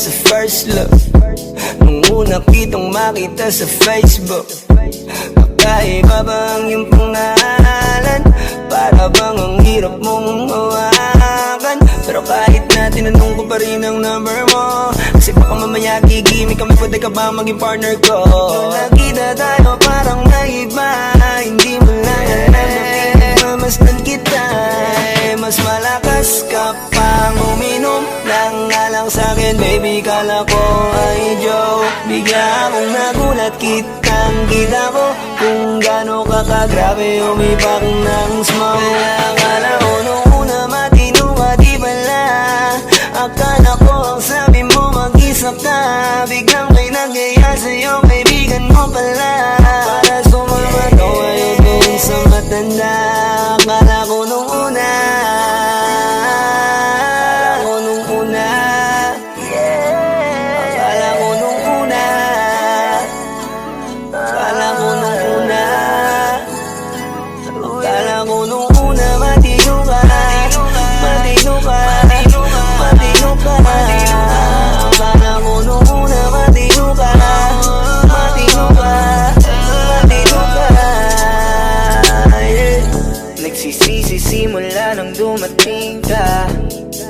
sa first look. Nung una kitang makita sa Facebook, kakaiba ba ang iyong pangalan? Para bang ang hirap mong mawakan? Pero kahit na tinanong ko pa rin ang number mo, kasi baka mamaya gigimik kami, pwede ka ba maging partner ko? Nung nakita tayo parang naiba, hindi mo lang alam na pinagmamasdan kita. Mas malakas ka pang uminom ng alang sa'kin, baby, kala ko ay joke. Bigla akong nagulat, kitang-kita ko kung gaano ka kagrabe umipak ng smoke. Kaya akala ko nung una matino ka, di pala. Akala ko ang sabi mo mag-isa ka, biglang may nagaya sa'yo, kaibigan mo pala. Para sumama ko ayaw doon sa matanda. Akala ko nung una, simula nang dumating ka,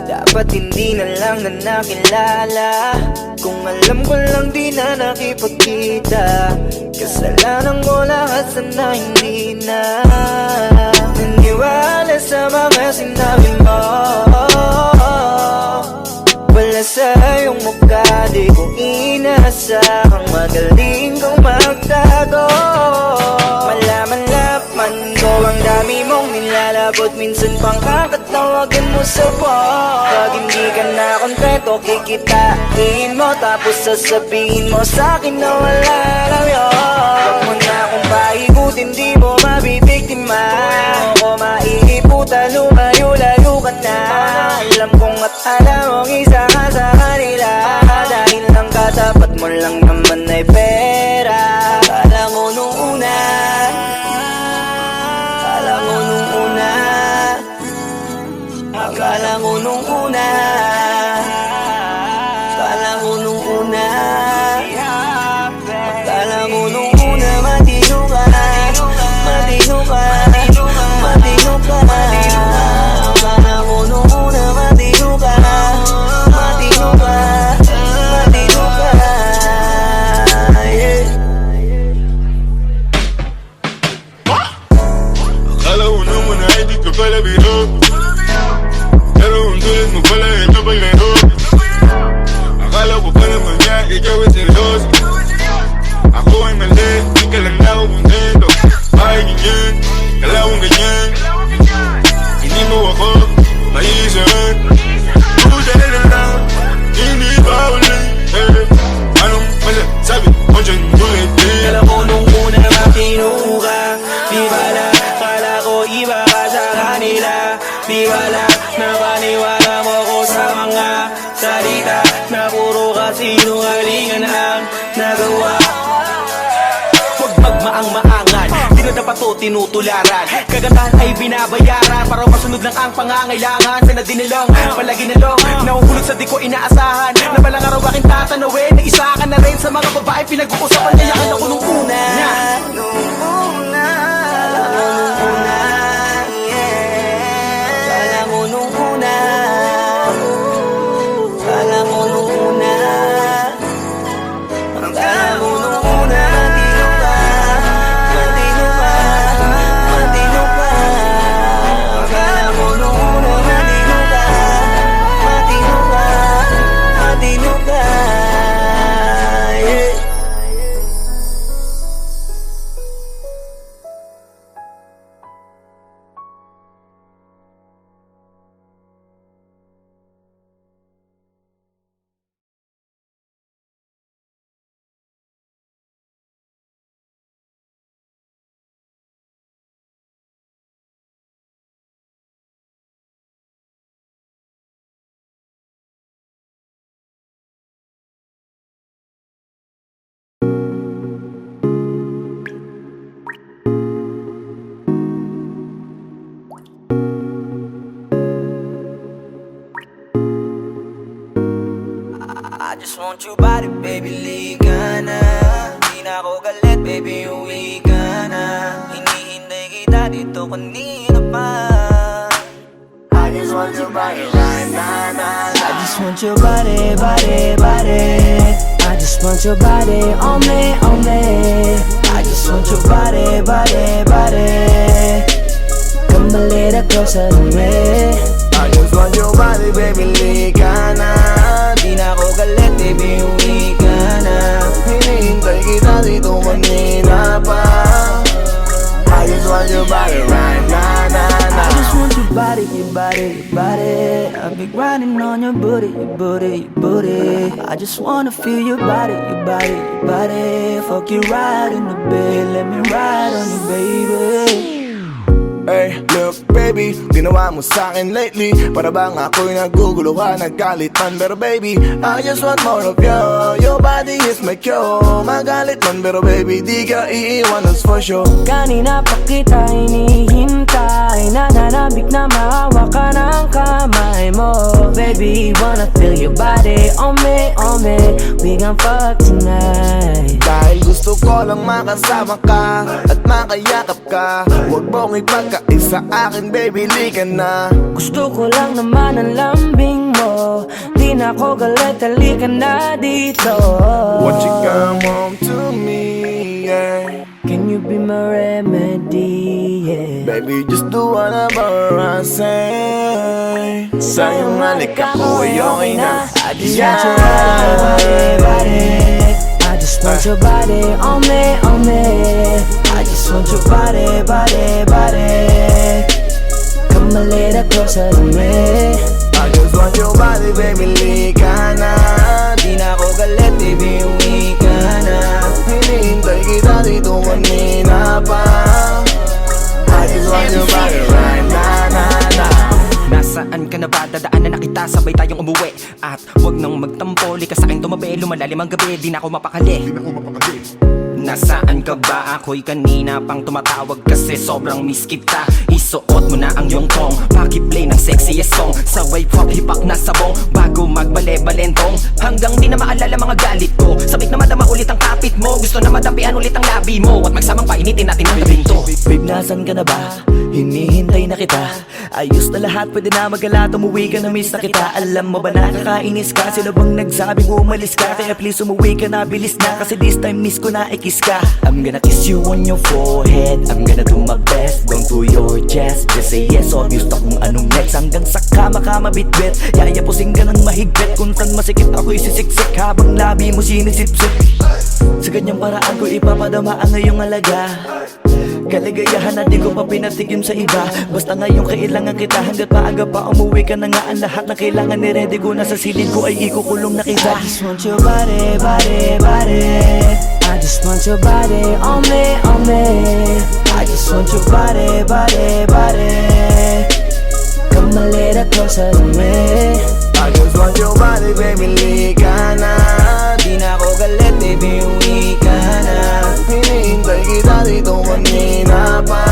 dapat hindi na lang na nakilala. Kung alam ko lang di na nakipagkita, kasalanan ko lahat, sana hindi na naniwala sa mga sinabi mo. Wala sa iyong mukha, di ko inasahang magaling kang magtago. Malaman ko ang dami mong nilalabot, minsan pang kakatawagan mo sa phone. Pag hindi ka na kontento, kikitain mo, tapos sasabihin mo sa'kin na wala lang yun. Huwag mo na akong paikutin, di mo mabibiktima. Huwag mo maiiputan, lumayo-layo ka na. Alam kong at alam mong isa ka sa kanila, dahil lang katapat mo lang naman ay pera. Akala ko nung una, akala ko nung una, akala ko nung una, akala ko nung una, akala ko nung una, matino ka, matino ka, matino ka. Akala ko nung una, matino ka, matino ka, matino ka, yeah. Akala ko naman ay di ka pala biro, pero ang tulad mo pala ito paglaro. Akala ko pa naman niya, ikaw ay seryoso. Ako ay mali, di ka lang na ako kontento. Ay ganyan, kala kong ganyan, hindi mo ako maiisahan. Puta na lang, hindi ba ulit, anong masasabi mo dyan ulit? Kala ko nung una matino ka, di bala, kala ko iba ka sa kanila. Di bala, napaniwala mo ko sa mga salita na puro kasinungalingan ang nagawa. Huwag magmaang-maangan, di na dapat to tinutularan. Kagandahan ay binabayaran para masunod lang ang pangangailangan. Sana dinilong, palagi nalong, nahuhulog sa di ko inaasahan. Na balang araw aking tatanawin, na isa ka na rin sa mga babae pinag-uusapan. Kaya ka na ko nung una, nung una, kala ko nung una, yeah. Kala ko nung una, kala ko nung una, ang kala ko nung una, matino ka, matino ka, matino ka. Ang kala ko nung una, matino ka, matino ka, matino ka, yeah. want your body, baby, liga na. Di na ako galit, baby, uwi ka na. Hinihintay kita dito kanina pa. I just want your body right now, nah, nah. I just want your body, body, body. I just want your body on me, on me. I just want your body, body, body. Come a little closer to me. I just want your body, baby, liga na. Di na ako galit, baby, uwi ka na. Hinihintay kita dito kanina pa. I just want your body right now, nah, nah. I just want your body, your body, your body. I've been grinding on your booty, your booty, your booty. I just wanna feel your body, your body, your body. Fuck you right in the bed, let me ride on you, baby. Hey, look baby, ginawa mo sa'kin lately. Para bang ako'y nagugulo ka, nagkalitan. Pero baby, I just want more of you. Your body is my cure. Magalit man, pero baby, di ka iiwan, that's for sure. Kanina pa kita hinihintay. Nananabik na mahawak ka ng kamay mo. Baby, wanna feel your body on me, on me. We gon' fuck tonight. Dahil gusto ko lang makasama ka at makayakap ka. Huwag mong ipagkaisa akin, baby, liga na. Gusto ko lang naman ang lambing mo. Di na ako galit, halika na dito. Won't you come home to me, yeah. Can you be my remedy, yeah. Baby, just do whatever I say. Sa'yong halika ko ay okay na. I just want your body, body. I just want your body on me, on me. I just want your body, body, body. Come a little closer to me. I just want your body, baby, liga na. Di na ako galit, baby, uwi ka na. Hinihintay kita dito kanina pa. I just want your body right now, nah, nah. Nasaan ka na ba? Dadaanan na kita, sabay tayong umuwi. At wag nang magtampo, lika sa'kin tumabi. Lumalalim ang gabi, di na ako mapakali. Nasaan ka ba? Ako'y kanina pang tumatawag kasi sobrang miss kita. Isuot mo na ang iyong tong, pakiplay ng sexiest song. Sabay pop hipak na sabong, bago magbale-balentong. Hanggang di na maalala mga galit ko. Sabik na madama ulit ang kapit mo. Gusto na madampian ulit ang labi mo. At magsamang painitin natin ang gabing to. Babe, nasan ka na ba? Hinihintay na kita. Ayos na lahat, pwede na magala. Umuwi ka na, miss na kita. Alam mo ba nakakainis ka? Sino bang nagsabing umalis ka? Kaya please umuwi ka na, bilis na. Kasi this time miss ko na ikis ka. I'm gonna kiss you on your forehead. I'm gonna do my best, down to your chest. Just say yes, obvious na kung anong next. Hanggang sa kama ka mabitbit. Yayapusing ka ng mahigpit. Kung saan masikip ako isisiksik, habang labi mo sinisipsip. Sa ganyang paraan ko ipapadama ang iyong alaga. Kaligayahan na di ko pa pinatigim sa iba. Basta ngayon kailangan kita. Hanggat maaga pa umuwi ka na nga. Ang lahat na kailangan ni-ready ko na sa silid ko ay ikukulong na kita. I just want your body, body, body. I just want your body on me, on me. I just want your body, body, body. Come a little closer to me. I just want your body, baby, liga na. Di na ako galit, baby, uwi ka na. Hinihintay kita dito kanina pa.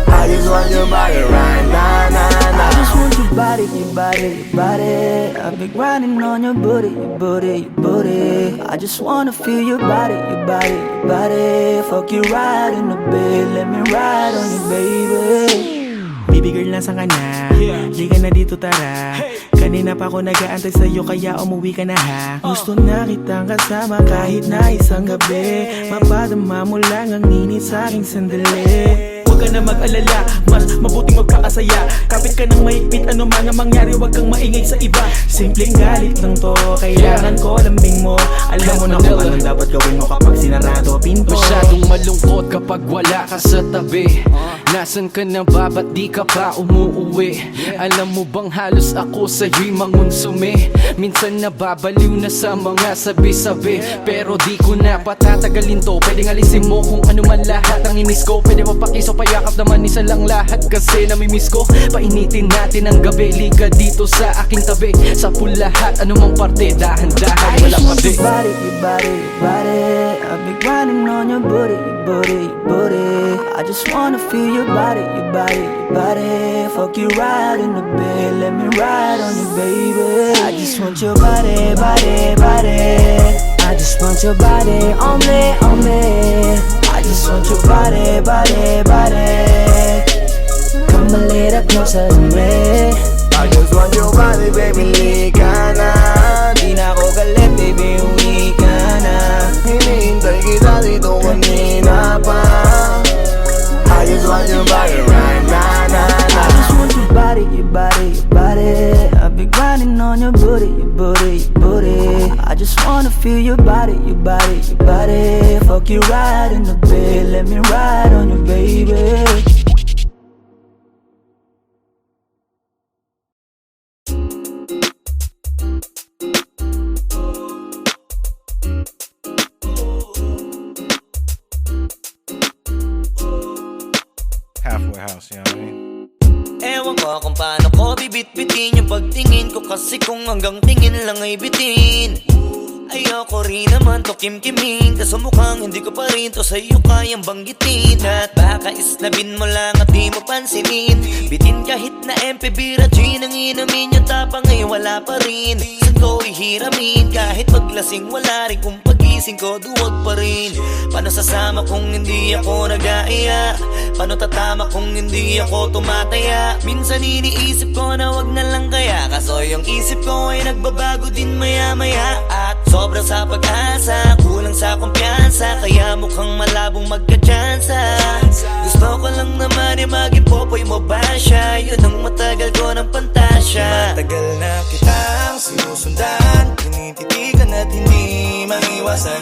I just want your body right now, nah, nah. I just want your body, your body, your body. I've been grinding on your booty, your booty, your booty. I just wanna feel your body, your body, your body. Fuck you right in the bed, let me ride on you, baby. Baby girl, nasa ka na? Di ka na dito, tara. Kanina pa ako nag-aantay sa'yo, kaya umuwi ka na ha. Gusto na kitang kasama kahit na isang gabi. Mapadama mo lang ang init sa'king sandali. Huwag ka na mag-alala, mas mabuting magpakasaya. Kapit ka ng mahigpit, ano man ang mangyari, huwag kang maingay sa iba. Simpleng galit lang to, kailangan ko lambing mo. Alam mo na kung anong dapat gawin mo kapag sinarado pinto. Masyadong malungkot kapag wala ka sa tabi. Nasaan ka na ba? Ba't di ka pa umuuwi? Alam mo bang halos ako sa'yo'y mangonsume? Minsan nababaliw na sa mga sabi-sabi. Pero di ko na patatagalin to. Pwedeng alisin mo kung ano man lahat ang inis ko. Pwede mapakiso, payakap naman isa lang lahat. Kasi namimiss ko. Painitin natin ang gabi. Liga dito sa aking tabi. Sa lahat, anumang parte, dahan-dahan, walang mabi. Your body, your body, your body. I've been grinding on your booty, your booty, your booty. I just wanna feel your body, your body, your body. Fuck you right in the bed, let me ride on you, baby. I just want your body, body, body. I just want your body on me, on me. I just want your body, body, body. Come a little closer to me. I just want your body, baby, lika na. Di na ako galit, baby, uwi ka na. Hinihintay kita dito kanina pa. I just want your body right now, I just want your body, your body, your body. I've been grinding on your booty, your booty, your booty. I just wanna feel your body, your body, your body. Fuck you right in the bed, let me ride on you, baby. Halfway house, you know what I mean? Ewan ko kung paano ko bibit-bitin yung pagtingin ko. Kasi kung hanggang tingin lang ay bitin, ayoko rin naman to kim-kimin. Kaso mukhang hindi ko pa rin to sa'yo kayang banggitin. At baka isnabin mo lang at di mo pansinin. Bitin kahit na MP Bira Gin ang inumin, yung tapang ay wala pa rin. Saan ko ihiramin? Kahit paglasing wala rin, kung pagising ko duwag pa rin. Paano sasama kung hindi ako nag-aaya? Paano tatama kung hindi ako tumataya? Minsan iniisip ko na wag na lang kaya. Kaso yung isip ko ay nagbabago din maya-maya. At sobra sa pag-asa, kulang sa kumpiyansa, kaya mukhang malabong magka-tsansa. Gusto ko lang naman ay maging popoy mo ba siya? Yun ang matagal ko ng pantasya. Matagal na kitang sinusundan, tinititigan at hindi maiwasan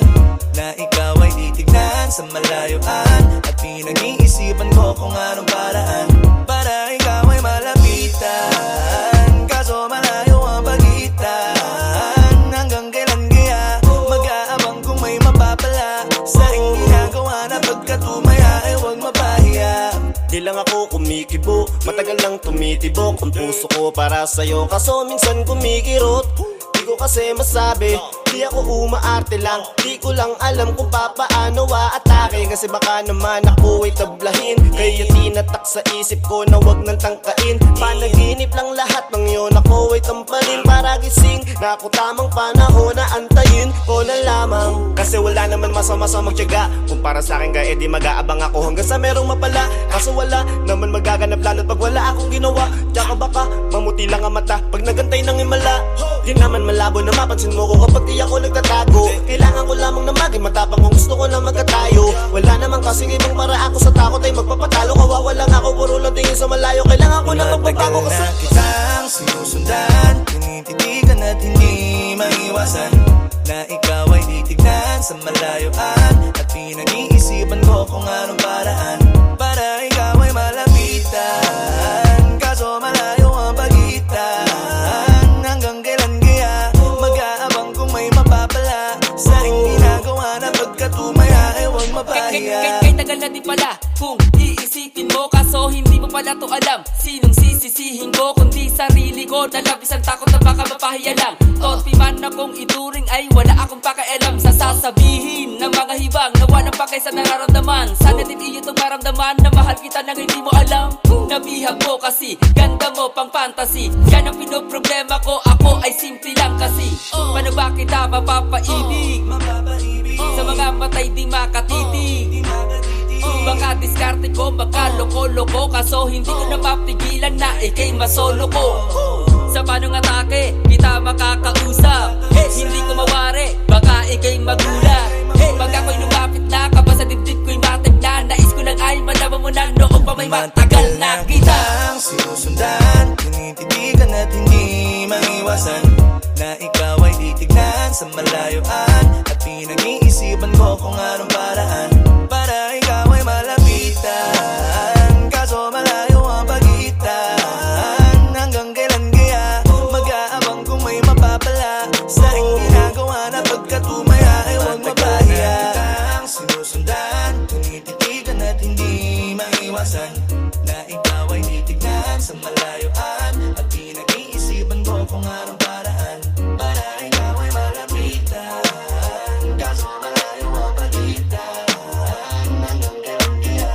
na ikaw ay titignan sa malayuan. At pinag-iisipan ko kung anong paraan para ikaw ay malapitan. Kaso malayo ang pagitan. Hanggang kailan kaya mag-aabang kung may mapapala sa aking ginagawa na pagkatumaya ay huwag mapahiya. Di lang ako kumikibo, matagal lang tumitibok ang puso ko para sa'yo. Kaso minsan kumikirot, di ko kasi masabi. Di ako umaarte lang, di ko lang alam kung papaano atake. Kasi baka naman ako ay tablahin, kaya tinatak sa isip ko na wag nang tangkain. Panaginip lang lahat ng yun, ako ay tampalin para gising na ako tamang panahon na antayin ko na lamang. Kasi wala naman masama sa magtiyaga, kung para sa akin kaya di mag-aabang ako hanggang sa merong mapala. Kaso wala naman magaganap lalo't pag wala akong ginawa. Tsaka baka mamuti lang ang mata pag nagantay ng himala. Di naman malabo na mapansin mo ko kapag di ako nagtatago. Kailangan ko lamang na maging matapang kung gusto ko na magkatayo. Wala naman kasing ibang para ako sa takot ay magpapatalo. Kawawa lang ako, puro lang tingin sa malayo. Kailangan ko na magbabago kasi Matagal na kitang sinusundan, tinititigan at hindi maiwasan na ikaw ay titignan sa malayuan. At pinag-iisipan ko kung anong paraan para ikaw ay malapitan. Kaso malayo ang pagitan. Hanggang kailan kaya mag-aabang kung may mapapala sa aking ginagawa na pagkatumaya ay huwag mapahiya. Kay tagal na di pala kung iisipin mo, kaso hindi mo pala to alam. Sinong sisisihin ko kundi sarili ko, na labis ang takot na baka mapahiya lang. Tonti man akong ituring ay wala akong pakialam sa sasabihin ng mga hibang na walang pakay sa nararamdaman. Sana din iyo itong maramdaman na mahal kita nang hindi mo alam. Nabihag mo kasi ganda mo pang fantasy, yan ang pinoproblema ko, ako ay simple lang kasi. Paano ba kita mapapaibig sa mga matay di makatitig? Baka diskarte ko, baka loko-loko, kaso hindi ko napapigilan na ikay masolo ko. Sa panong atake, kita makakausap, hindi ko mawari, baka ikay magulat. Pag ako'y lumapit na, kapag sa dibdib ko'y matig na, nais ko lang ay malaman mo na noong pa may matagal na kita. Sinusundan, tinititigan at hindi maiwasan na ikaw ay titignan sa malayuan. At pinag-iisipan ko kung anong paraan para ikaw ay malapitan. Kaso malayo ang pagitan. Hanggang kailan kaya mag-aabang kung may mapapala sa aking ginagawa na pagkatumaya ay huwag mapahiya. Sinusundan, tinititigan at hindi maiwasan na ikaw ay titignan sa malayuan. At pinag-iisipan ko kung anong paraan para ikaw ay malapitan. Kaso malayo ang pagitan. Hanggang kailan kaya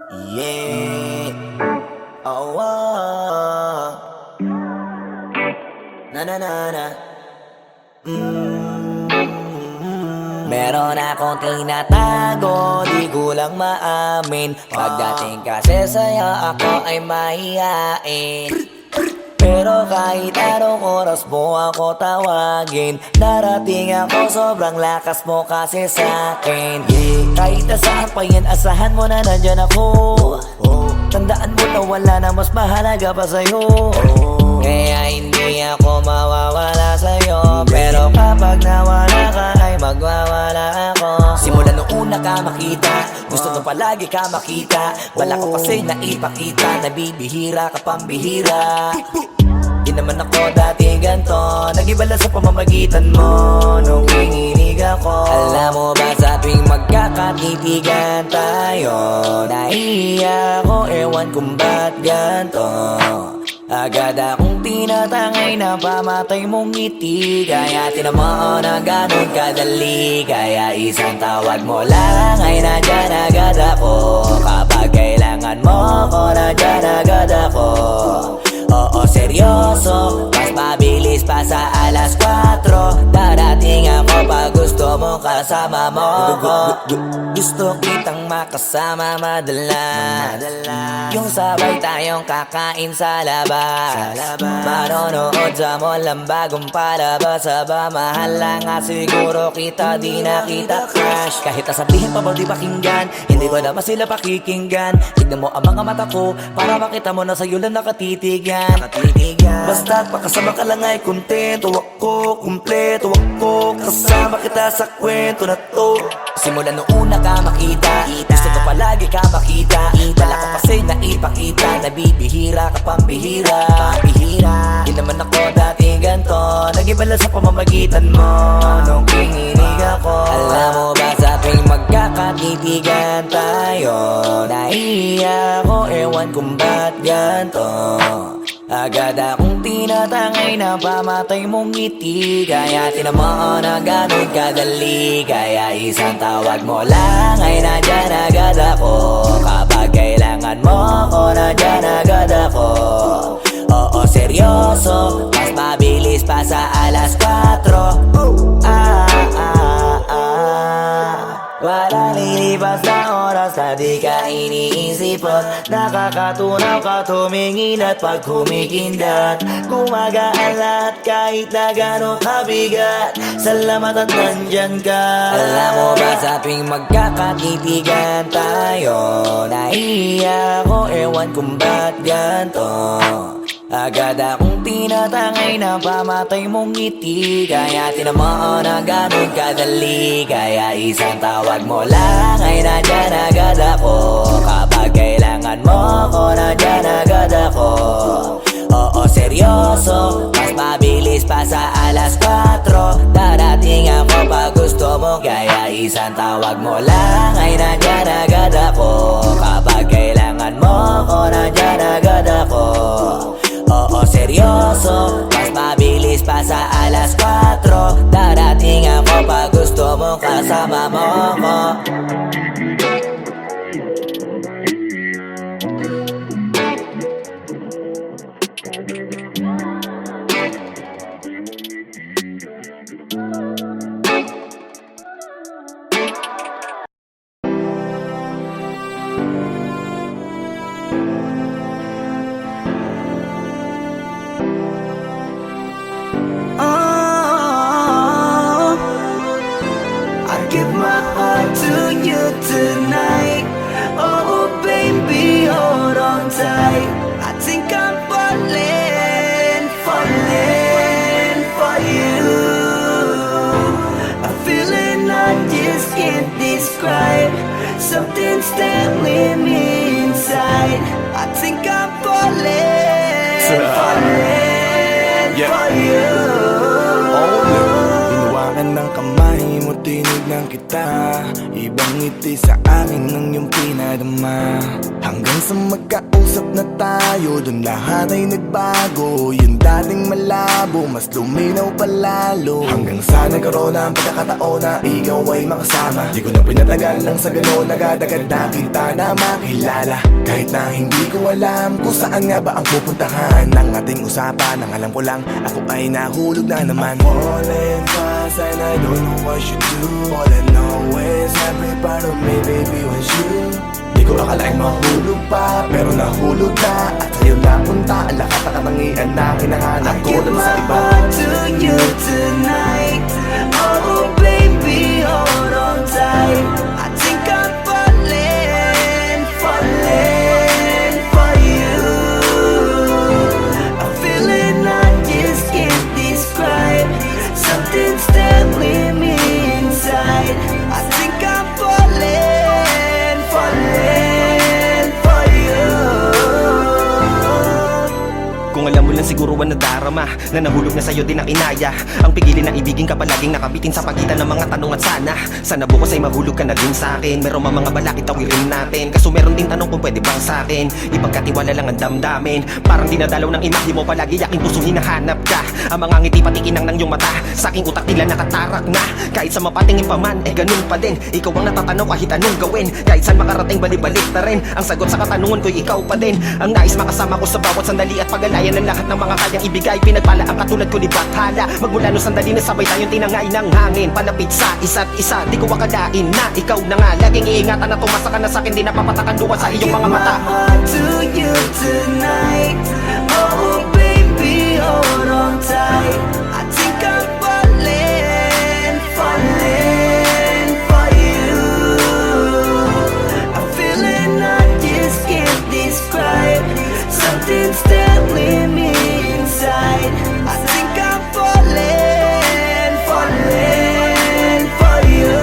Yeah. Oh, oh. Na na na na. Meron akong tinatago, di ko lang maamin. Pagdating kasi sa'yo, ako ay mahihain. Pero kahit anong oras mo ako tawagin, darating ako, sobrang lakas mo kasi sa'kin. Kahit nasaan pa yan, asahan mo na nandyan ako. Tandaan mo na wala na mas mahalaga pa sa'yo. Kaya hindi ako mawawala sa'yo. Pero kapag nawala ka ay magwawala ako. Simula nung una ka makita, gusto ko palagi ka makita. Wala ko kasi naipakita, nabibihira ka pambihira. Di naman ako dati ganto, nag-iba lang sa pamamagitan mo nung kininig ako. Alam mo ba sa tuwing magkakatitigan tayo, nahiya ako, ewan kung ba't ganto. Agad akong tinatangay na pamatay mong ngiti. Kaya tinamaan na ganun kadali. Kaya isang tawag mo lang ay nandyan agad ako. Kapag kailangan mo ko, nandyan agad ako. Oo, seryoso, mas mabilis pa sa alas 4. Darating ako pag gusto mo kasama mo ko. Gusto kitang makasama madalas, yung sabay tayong kakain sa labas. Manonood sa mall ang bagong palabas. Aba, mahal lang nga siguro kita, di na kita crush. Kahit nasabihin pa ba di pakinggan, hindi ko naman sila pakikinggan. Tignan mo ang mga mata ko, para makita mo na sa'yo lang nakatitigan. Basta't pakasama ka lang ay kontento ako, kumpleto ako. Kasama kita sa kwento na to. Simula nung una ka makita, gusto ko palagi ka makita. Wala ko kasi naipakita, nabibihira ka pambihira. Di naman ako dati ganto, nag-iba lang sa pamamagitan mo nung kininig ako. Alam mo ba sa tuwing magkakatitigan tayo, nahiya ako, ewan kung ba't ganto. Agad akong tinatangay na pamatay mong ngiti. Kaya tinamaan na ganun kadali. Kaya isang tawag mo lang ay nandyan agad ako. Kapag kailangan mo ko, nandyan agad ako. Oo, seryoso, mas mabilis pa sa alas 4. Wala lilipas na oras na di ka iniisipot. Nakakatunaw ka tumingin at pag humikindat, gumagaan lahat kahit na gano'ng kabigat. Salamat at nandyan ka. Alam mo ba sa tuwing magkakatitigan tayo, nahiya ako, ewan kung ba't ganto. Agad akong tinatangay na pamatay mong ngiti. Kaya tinamaan na ganun kadali. Kaya isang tawag mo lang ay nandyan agad ako. Kapag kailangan mo ko, nandyan agad ako. Oo, seryoso, mas mabilis pa sa alas 4. Darating ako pag gusto mo. Kaya isang tawag mo lang ay nandyan agad ako. Kapag kailangan mo ko, nandyan agad ako. Oo, seryoso, mas mabilis pa sa alas 4. Darating ako pag gusto mo kasama mo ko. Give my heart to you tonight. Oh baby, hold on tight. I think I'm falling for you. A feeling I just can't describe. Something's telling me inside. I think I'm falling for you. Hinawakan ng kamay mo, tinignan kita. Ibang ngiti sa akin ng iyong pinadama. Hanggang sa magkausap na tayo, dun lahat ay nagbago. Yung dating malabo, mas luminaw palalo. Hanggang sa nagkaroon ng pagkakataon na ikaw ay makasama. Di ko na pinatagal lang sa gano'n, nagadagad na kita na makilala. Kahit na hindi ko alam kung saan nga ba ang pupuntahan ng ating usapan. Ang alam ko lang, ako ay nahulog na naman. Falling fast and I don't know what you do. All I know is every part of me, baby, was you. Di ko akalaing mahulog pa, pero nahulog na. At sa'yo napunta ang lahat ng katangian na hinahanap ko lang sa iba. I give my heart to you tonight. Oh baby, hold on tight. I think I'm falling, falling for you. A feeling I just can't describe. Something's telling me inside. I think I'm falling, falling for you. Kung alam mo lang siguro ang nadarama na nahulog na sa'yo din ang inaya. Ang pigilin ng ibigin ka palaging nakabitin sa pagitan ng mga tanong at sana bukas ay mahulog ka na din sa'kin. Meron mga balakid tawirin natin, kaso meron din tanong kung pwede bang sa'kin ipagkatiwala lang ang damdamin. Parang dinadalaw ng imahe mo, palagi aking puso hinahanap ka. Ang mga ngiti patikinang ng iyong mata, sa aking utak nila nakatarak na. Kahit sa mapatingin pa man, ganun pa din. Ikaw ang natatanaw kahit anong gawin. Kahit saan makarating balibalik na rin. Ang sagot sa katanungan ko'y ikaw pa din. Ang nais makasama ko sa bawat sandali at pag-alayan ng lahat ng mga kayang ibigay. Pinagpala ang katulad ko ni Bathala. Magmula no sandali na sabay tayong tinangay ng hangin. Palapit sa isa't isa, di ko akalain na ikaw na nga. Laging iingatan na tumasa ka na sa'kin, di napapatakan luwa sa iyong mga mata. I give my heart to you tonight. Oh baby, hold on tight. I think I'm falling, falling for you. A feeling I just can't describe. Something's telling me inside. I think I'm falling, falling for you.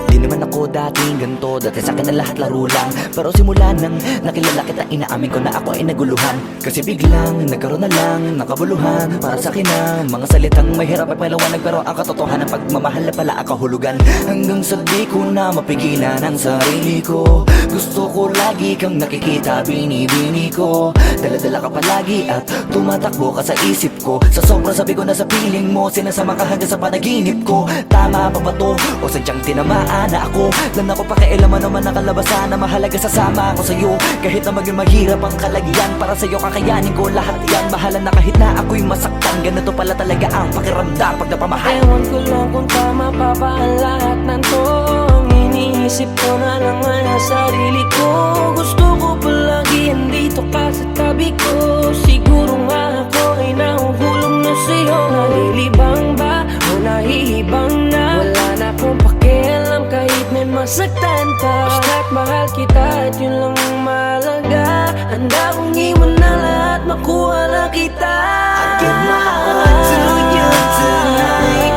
Di naman ako dating ganito, dati sa'kin na lahat laro lang. Pero simula nang nakilala kita, inaamin ko na ako ay naguluhan. Kasi biglang nagkaroon na lang ng kabuluhan. Para sa'kin ang mga salitang mahirap ay palawanag, pero ang katotohanan pagmamahal na pala ang kahulugan. Hanggang sa di ko na mapigilan ang sarili ko, gusto ko lagi kang nakikita, binibini ko. Dala-dala ka palagi at tumatakbo ka sa isip ko. Sa sobrang sabi ko na sa piling mo, sinasama ka hanggang sa panaginip ko. Tama pa ba to? O sadyang tinamaan na ako? Lan ako pakialaman naman ang kalabasan na mahalaga, sasama ako sa'yo. Kahit na maging maghirap ang kalagyan, para sa'yo kakayanin ko lahat yan. Bahala na kahit na ako'y masaktan, ganito pala talaga ang pakiramdam pag napamahal. Ewan ko lang kung tama pa ba ang lahat ng to. Ang iniisip ko na lang ay ang sarili ko. Gusto ko palagi andito ka sa tabi ko. Siguro nga ako ay nahuhulog na sa'yo. Nalilibang ba o nahihibang na? Wala na akong pakialam kahit may masaktan pa. Basta't mahal kita at yun lang ang mahalaga. Handa kong iwan na lahat, makuha na kita. I give my heart to you tonight.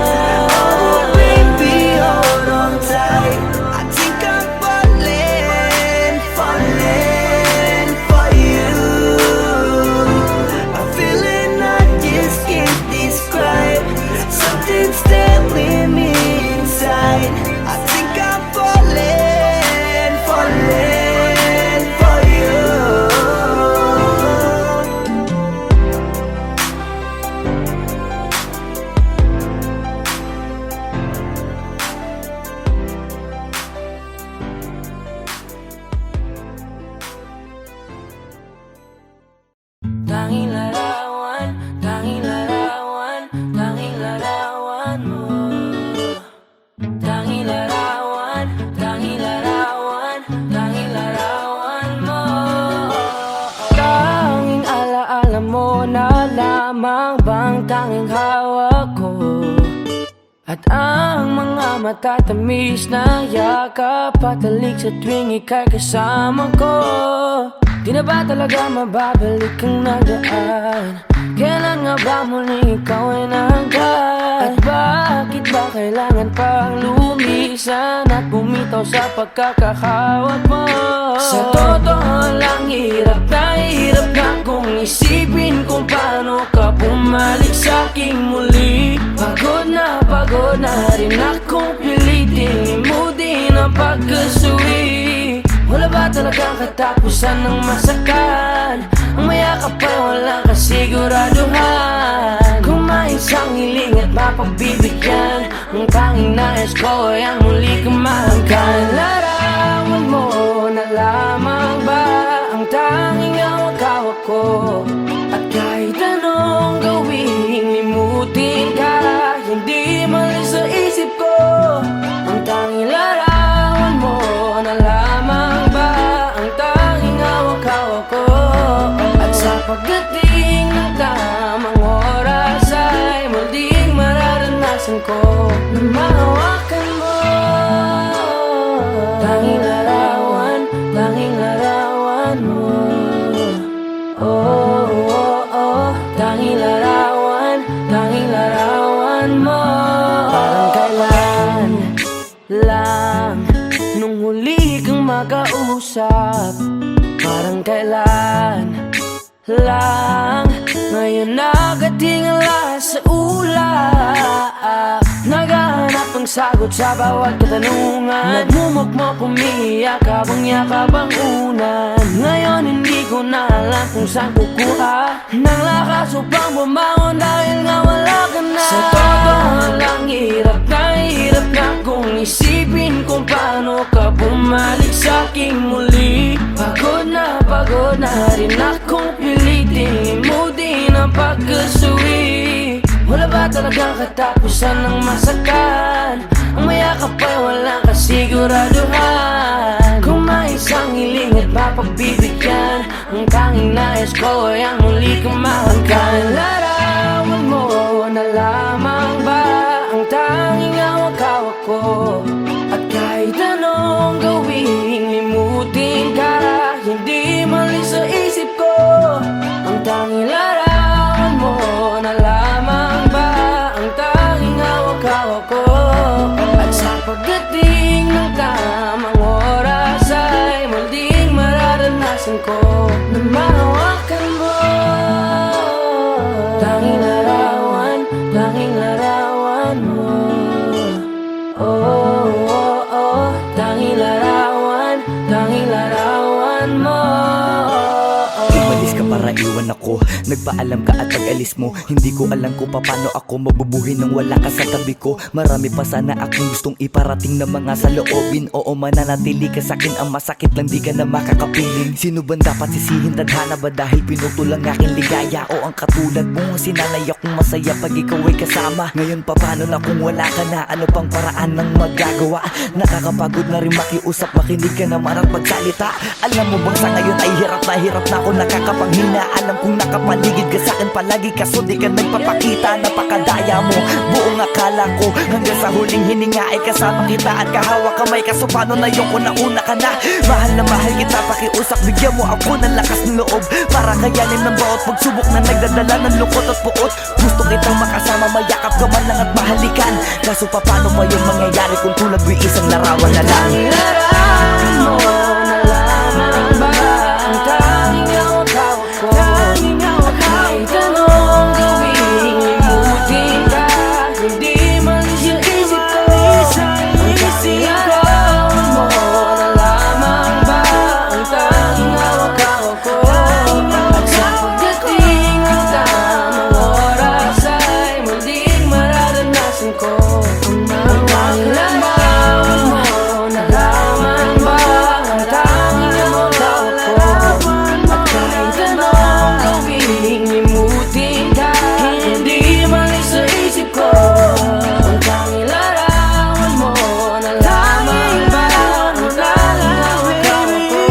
Oh baby, hold on tight. I think I'm falling, falling for you. A feeling I just can't describe. Something's telling me inside. I think I'm falling, falling for you. Tanging larawan, tanging larawan, tanging larawan mo. Tanging larawan, tanging larawan, tanging larawan mo. Tanging alaala mo na lamang bang tanging hawak ko. At ang mga matatamis na yakap patalik sa tuwing ika'y kasama ko. Di na ba talaga mababalik ang nagaan? Kailan nga ba muli ikaw ay nangkat? At bakit ba kailangan pang lumisan at bumitaw sa pagkakahawak mo? Sa totoo lang, hirap na kung isipin kung paano ka bumalik sa'king muli. Pagod na rin akong pilitin mo din ang pagkasuwi. talagang katapusan ng masakan? Ang mayakap ay walang kasiguraduhan. Kung may isang hiling at mapagbibigyan, ang tanging nais ko ay ang muli kang mahanggan. Larawan mo na lamang ba ang tanging hawak-hawak ko? At kahit anong gawin, limutin ka, hindi malis sa isip ko. Ang tanging larawan mo na lamang ba ang tanging hawak-hawak ko? At sa pagdating ng tamang oras ay muling mararanasan ko na mahawakan mo. Tanging larawan mo. Oh, oh, oh, tanging larawan mo. Parang kailan lang nung huli kang makausap. Parang kailan lang ngayon nakatingala sa ulap. Naghahanap ng sagot sa bawat katanungan. Nagmumukmok umiiyak habang yakap ang unan. Ngayon hindi ko na alam kung saan kukuha ng lakas upang bumangon dahil nga wala ka na. Sa totoo lang hirap na kung isipin kung paano ka bumalik sa'king muli. Pagod na rin akong pilitin mo din ang pagkasuwi. Wala ba talagang katapusan ng masakan? Ang mayakap ay walang kasiguraduhan. Kung may isang hiling at mapagbibigyan, ang tanging nais ko ay ang muli kang mahanggan. Larawan mo na lamang ba ang tanging hawak-hawak ko? At kahit anong gawin, limutin ka, hindi malis sa isip ko. Ang tanging larawan mo na lamang ba ang tanging hawak-hawak ko? At sa pagdating ng tamang oras ay muling mararanasan ko na mahawakan mo. Tanging larawan mo. Oh, oh, oh, tanging larawan mo. Umalis ka para iwan ako, nagpaalam ka at pag-alis mo. Hindi ko alam kung paano ako mabubuhay nang wala ka sa tabi ko. Marami pa sana akong gustong iparating na mga saloobin. Oo, mananatili ka sa'kin, ang masakit lang di ka na makakapiling. Sino ba dapat sisihin, tadhana ba dahil pinutol ang aking ligaya? O ang katulad mo, sinanay akong masaya pag ikaw ay kasama. Ngayon pa paano na kung wala ka na? Ano pang paraan ng magagawa? Nakakapagod na rin makiusap, makinig ka naman at magsalita. Alam mo bang sa ngayon ay hirap na ako nakakapanghina. Alam kong nakapaligid ka sa'kin palagi, kaso di ka nagpapakita. Napakadaya mo, buong akala ko hanggang sa huling hininga ay kasama kita at kahawak kamay. Kaso paano na yung una ka na? Mahal na mahal kita, pakiusap, bigyan mo ako ng lakas ng loob para kayanin ng bawat pagsubok na nagdadala ng lungkot at puot. Gusto kitang makasama, mayakap ka man lang at mahalikan. Kaso paano pa yun mangyayari kung tulad mo'y isang larawan na lang? Larawan mo na lamang ba ang tanging hawak-hawak ko? Kahit anong gawin, limutin ka, hindi malis yung isip ko. Ang tanging larawan mo na lamang ba ang tanging hawak-hawak ko? At sa pagdating ng tamang oras ay muling mararanasan ko ang tanging larawan mo na lamang ba ang tanging hawak-hawak ko? At kahit anong gawin, limutin ka, hindi malis sa isip ko. Ang tanging larawan mo na lamang ba ang tanging hawak-hawak ko?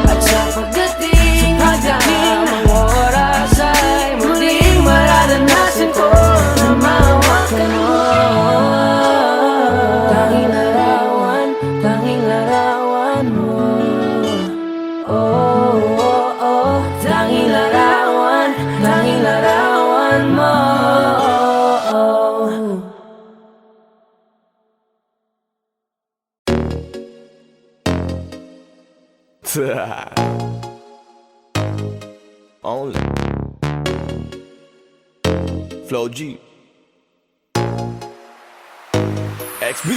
At sa pagdating ng oras ay muling mararanasan ko na mahawakan mo. Tanging larawan mo. Oh, oh, oh, tanging larawan mo. Only Flow G XB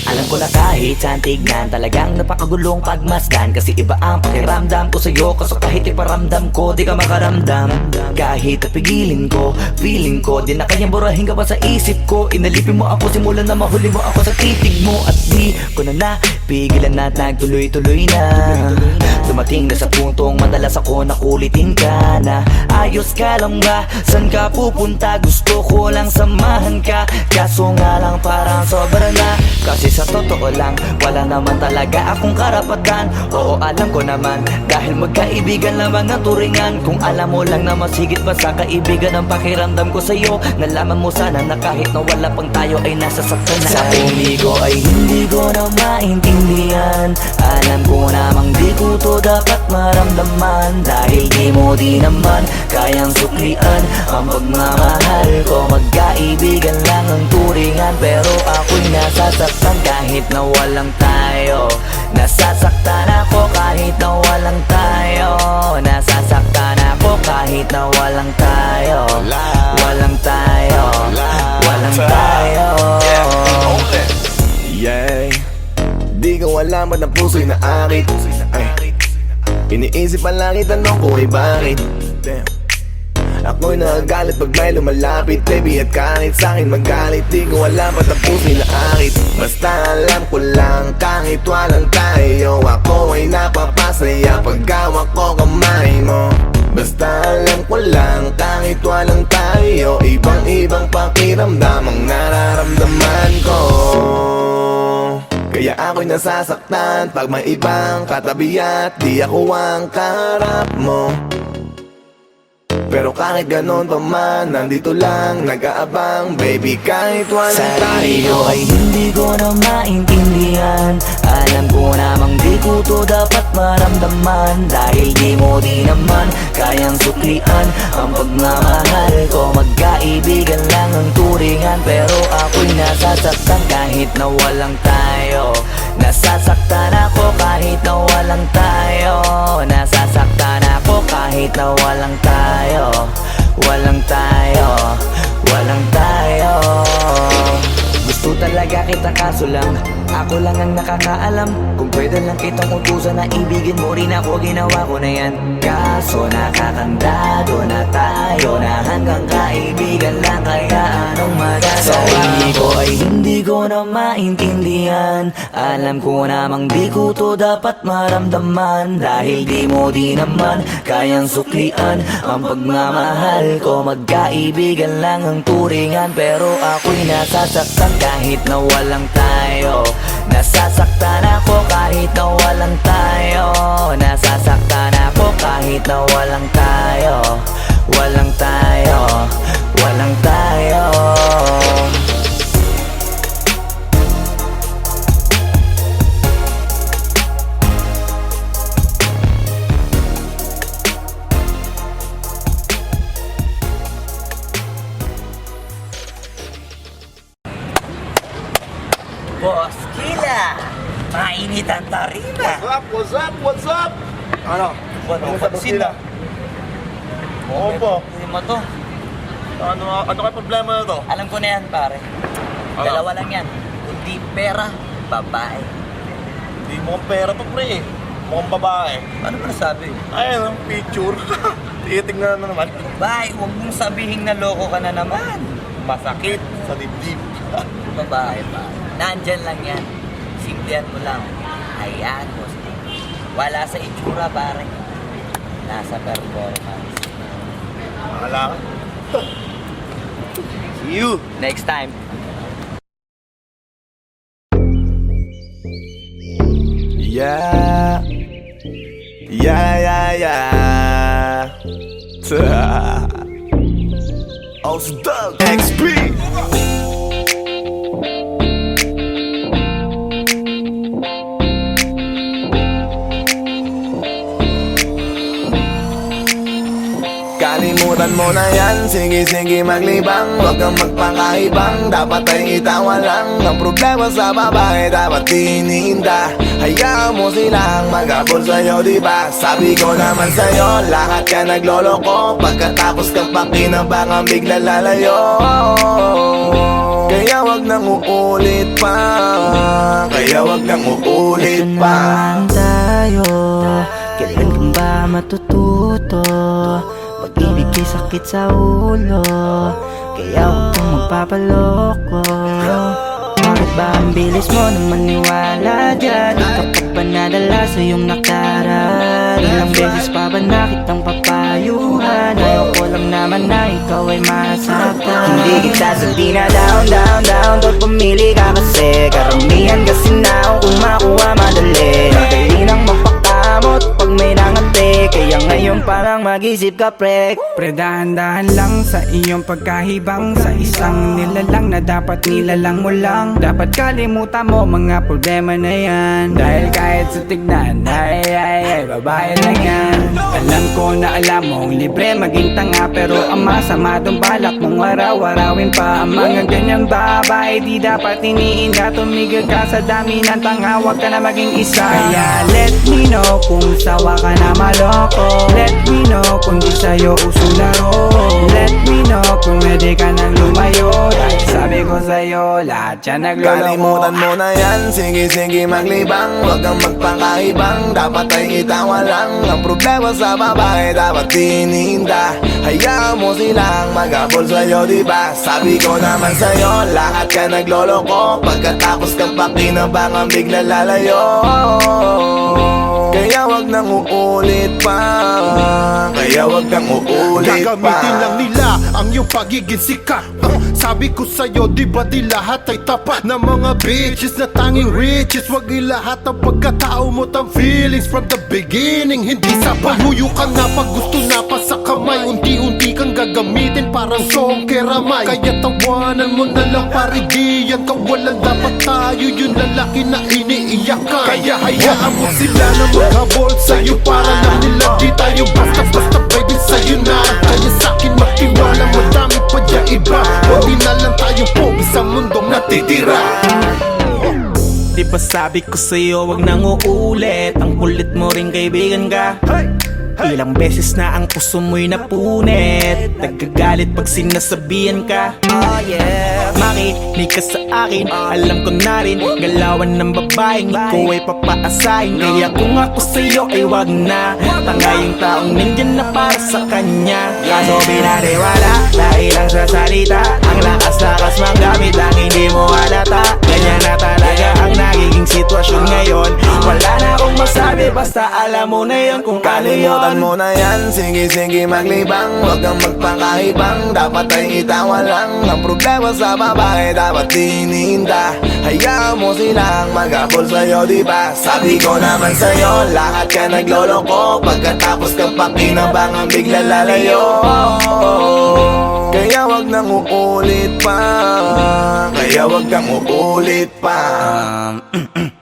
Alam ko na kahit saan tignan, talagang napakagulong pagmasdan. Kasi iba ang pakiramdam ko sa'yo, kaso kahit iparamdam ko, di ka makaramdam. Kahit napigilin ko, feeling ko, di na kayang burahin ka pa sa isip ko. Inalipin mo ako, simulan na mahuli mo ako sa titig mo. At di ko na napigilan na nagtuloy-tuloy na. Dumating na sa puntong madalas ako nakulitin ka na. Ayos ka lang ba? San ka pupunta? Gusto ko lang samahan ka, kaso nga lang parang sobra na. Kasi sa totoo lang, wala naman talaga akong karapatan. Oo, alam ko naman, dahil magkaibigan lamang ang turingan. Kung alam mo lang na mas higit pa sa kaibigan ang pakiramdam ko sa'yo, nalaman mo sana na kahit na wala pang tayo ay nasasaktan na. Sa pumigo ay hindi ko na maintindihan. Alam ko namang di ko to dapat maramdaman, dahil di mo di naman kayang suklian ang pagmamahal ko. Magkaibigan lang ang turingan, pero ako'y nasasaktan kahit na walang tayo. Nasasaktan ako kahit na walang tayo. Nasasaktan ako kahit na walang tayo. Walang tayo. Walang tayo. Yeah, di ko alam ba't ang puso'y naakit. Ay, iniisip pa lang itanong ko ay bakit. Damn. Ako'y nagagalit pag may lumalapit, baby, at kahit sa'kin magalit. Di ko alam ba't ang puso'y naakit. Basta alam ko lang kahit walang tayo, ako ay napapasaya pag hawak ko kamay mo. Basta alam ko lang kahit walang tayo, ibang-ibang pakiramdam ang nararamdaman ko. Kaya ako'y nasasaktan pag may ibang katabi at di ako ang kaharap mo. Pero kahit ganon pa man, nandito lang nag-aabang, baby, kahit walang sarili tayo. ko ay hindi ko na maintindihan. Alam ko namang di ko to dapat maramdaman, dahil di mo di naman kayang suklian ang pagmamahal ko. Magkaibigan lang ang turingan, pero ako'y nasasaktan kahit na walang tayo. Nasasaktan ako kahit na walang tayo. Nasasaktan ako kahit na walang tayo. Walang tayo. Walang tayo. Gusto talaga kita kaso lang ako lang ang nakakaalam. Kung pwede lang kitang utusan na ibigin mo rin ako, ginawa ko na yan. Kaso nakakandado na tayo, na hanggang kaibigan lang, kaya anong magagawa? Sa sarili ko ay hindi ko na maintindihan. Alam ko namang di ko to dapat maramdaman, dahil di mo di naman kayang suklian ang pagmamahal ko. Magkaibigan lang ang turingan, pero ako'y nasasaktan kahit na walang tayo. Nasasaktan ako kahit na walang tayo. Nasasaktan ako kahit na walang tayo. Walang tayo. Walang tayo. Boss Kila, mainit ang tarima. What's up? What's up? Ano? Ano pansin na? Oo po. Hindi mo to. Ano kayo problema na to? Alam ko na yan, pare. Dalawa lang yan. Kundi pera, babae. Hindi mo pera to, pre. Mukhang babae. Ano ba nasabi? Ayun, picture. Titingnan na naman. Babae, huwag mong sabihin na loko ka na naman. Masakit sa dibdib. Babae pa. Nandyan lang yan. Simplihan mo lang. Ayan, boss. Wala sa itsura, pare. Nasa performance. Akala ka? See you! Next time. Yeah. Yeah. Ausdog XP. Kalimutan mo na yan, sige maglibang. Huwag kang magpakaibang, dapat ay itawa lang. Ang problema sa babae, dapat tinihinda. Hayaan mo silang mag-abol sa'yo, diba? Sabi ko naman sa'yo, lahat ka nagloloko. Pagkatapos kang pakinabangang bigla lalayo. Kaya wag nang uulit pa, kaya wag nang uulit Ito pa. naman tayo, kailan ka ba matututo? Pag-ibig kay sakit sa ulo, kaya huwag kang magpapaloko. Bakit ba ang bilis mo na maniwala dyan? Kapag ba nadala sa iyong nakaraan? Ilang beses pa ba nakitang papayuhan? Ayaw ko lang naman na ikaw ay masaktan. Hindi kita sa down. Pag pumili ka kasi karamihan kasi na kung makuha madali. Madali nang mapakamot pag may nangante. Kaya ngayon parang mag-isip ka pre. Pre, dahan-dahan lang sa iyong pagkahibang. Sa isang nilalang na dapat nilalang mo lang. Dapat kalimutan mo mga problema na yan. Dahil kahit sa tignan, ay, babae lang yan. Alam ko na alam mong libre maging tanga, pero ang masama dong balak mong araw-arawin pa. Ang mga ganyang babae di dapat iniinda. Tumigil ka sa dami ng tanga, wag ka na maging isa. Kaya let me know kung sawa ka na maloko. Let me know kung di sa'yo uso laro. Let me know kung pwede ka nang lumayo. Dahil sabi ko sa'yo, lahat yan nagloloko. Kalimutan mo na yan, sige maglibang. Huwag kang magpakaibang, dapat ay itawa lang. Ang problema sa babae, dapat tininda. Hayaan mo silang mag-abol sa'yo, diba? Sabi ko naman sa'yo, lahat ka nagloloko. Pagkatapos kang pakinabangan, bigla lalayo. Kaya wag nang uulit pa, kaya wag nang uulit pa. Gagamitin lang nila ang iyong pagiging sikat. Sabi ko sa'yo, di ba di lahat ay tapat na mga bitches na tanging riches. Wag ilahat ang pagkatao mo tang feelings from the beginning. Hindi sabay, huyo ka na pag gusto na pa sa kamay. Unti-unti kang gagamitin parang song keramay. Kaya tawanan mo na lang paridiyan. Kawalan dapat tayo yung lalaki na iniiyakan. Kaya hayaan mo sila na maghabol sa'yo para lang nila di tayo basta-basta baby sa'yo na. Kaya sa'kin magtiwala, madami pa dyan iba. Huwag na lang tayo po sa mundong natitira. Di ba sabi ko sa'yo, wag nang uulit. Ang kulit mo rin kaibigan ka. Ilang beses na ang puso mo'y napunit. Nagkagalit pag sinasabihan ka. Oh yeah. Makinig ka sa akin, alam ko na rin galawan ng babaeng ikaw ay papaasahin. Kaya kung ako sa'yo ay wag na. Tanga yung taong nandyan na para sa kanya. Kaso binariwala dahil lang sa salita. Ang lakas-lakas mang gamit ang hindi mo halata. Ganyan na talaga ang nagiging sitwasyon ngayon. Wala na akong masabi, basta alam mo na yun kung paano yun. Kalimutan mo na yan, sige maglibang. Huwag kang magpakaibang, dapat ay itawa lang. Ang problema sa babae, dapat tininda. Hayaan mo silang mag-abol sa'yo, diba? Sabi ko naman sa'yo, lahat ka nagloloko. Pagkatapos kang pakinabangan, bigla lalayo. Kaya wag nang uulit pa, kaya wag kang uulit pa.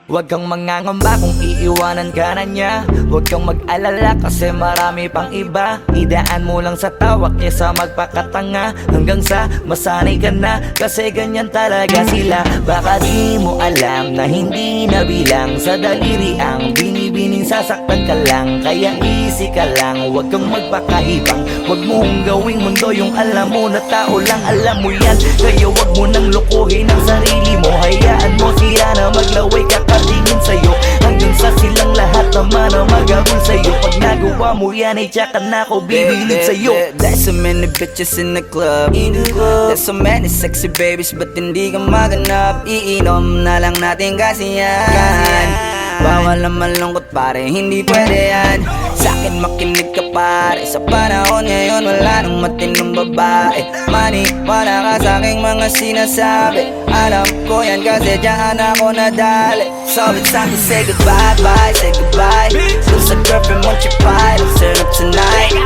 Huwag kang mangangamba kung iiwanan ka na niya. Huwag kang mag-alala kasi marami pang iba. Idaan mo lang sa tawak niya sa magpakatanga. Hanggang sa masanay ka na, kasi ganyan talaga sila. Baka di mo alam na hindi nabilang sa daliri ang binibining sasaktan ka lang. Kaya easy ka lang, huwag kang magpakaibang. Huwag mong gawing mundo yung alam mo na tao lang alam mo yan. Kaya huwag mo nang lokohin ang sarili mo. Hayaan mo sila na maglaway kakatingin sa'yo. Hanggang sa silang lahat naman na mag-abol sa'yo. Pag nagawa mo yan ay tsaka na ako bibilid sa'yo. There's so many bitches in the club. There's so many sexy babies, but hindi ka maganap. Iinom na lang natin kasi yan. Bawal na malungkot pare, hindi pwede yan. Sa'kin makinig ka pare, sa panahon ngayon wala nang matinong babae. Maniwala ka sa'king mga sinasabi. Alam ko yan kasi dyan ako nadali. So it's time to say goodbye, bye, say goodbye. Dun sa girlfriend mo chipay, let's turn up tonight.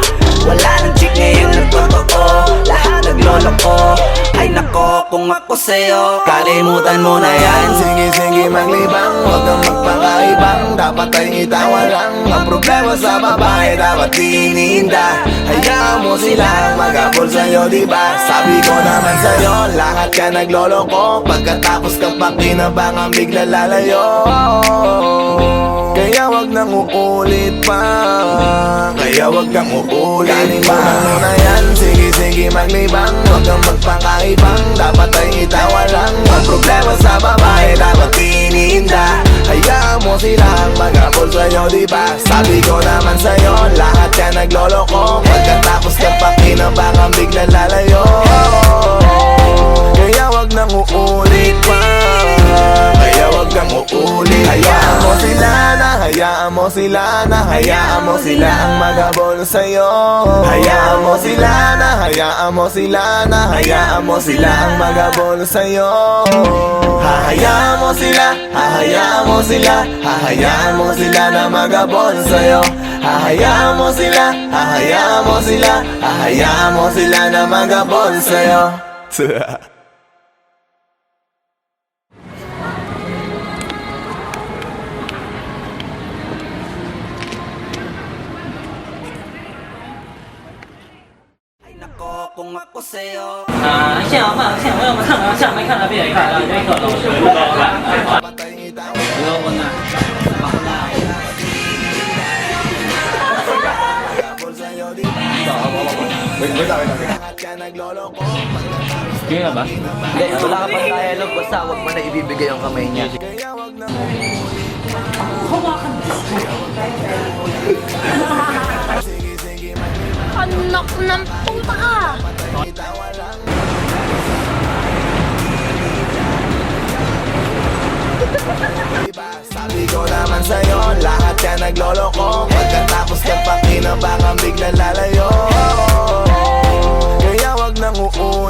Wala nang chick ngayon na totoo, lahat nagloloko. Ay nako, kung ako sa'yo, Kalimutan mo na yan, sige maglibang. Huwag kang magpakaibang, dapat ay itawa lang. Ang problema sa babae, dapat tininda. Hayaan mo silang mag-abol sa'yo, diba? Sabi ko naman sa'yo, lahat ka nagloloko. Pagkatapos kang pakinabangan, bigla lalayo. Kaya wag nang uulit pa, kaya wag kang uulit. Kalimutan mo na yan, sige sige maglibang, huwag kang magpakaibang. Dapat ay itawa lang, ang problema sa babae dapat iniinda. Hayaan mo silang mag-abol sa'yo, diba? Sabi ko naman sa'yo, lahat yan nagloloko. Pagkatapos ng pakinabangan biglang lalayo. Kaya wag nang uulit pa, kaya wag nang uulit. Hayaan mo sila na, hayaan mo sila na, hayaan mo sila ang mag-abol sa'yo. Hayaan mo sila na, hayaan mo sila na, hayaan mo sila ang mag-abol sa'yo. Hahayaan mo sila, hahayaan mo sila, hahayaan mo sila na mag-abol sa'yo. Hahayaan mo sila, hahayaan mo sila, hahayaan mo sila na mag-abol sa'yo. Kung ako sa'yo 像嘛，像我要么看啊，像没看到别人看了，没可能。不要问啊。 Kaya ba? Hindi, wala ka pang dialogue, basta huwag mo na ibibigay ang kamay niya. Anak ng puta ka! Sabi ko naman sa'yo, lahat yan nagloloko. Pagkatapos ng pakinabangan biglang lalayo. Kaya wag nang uulit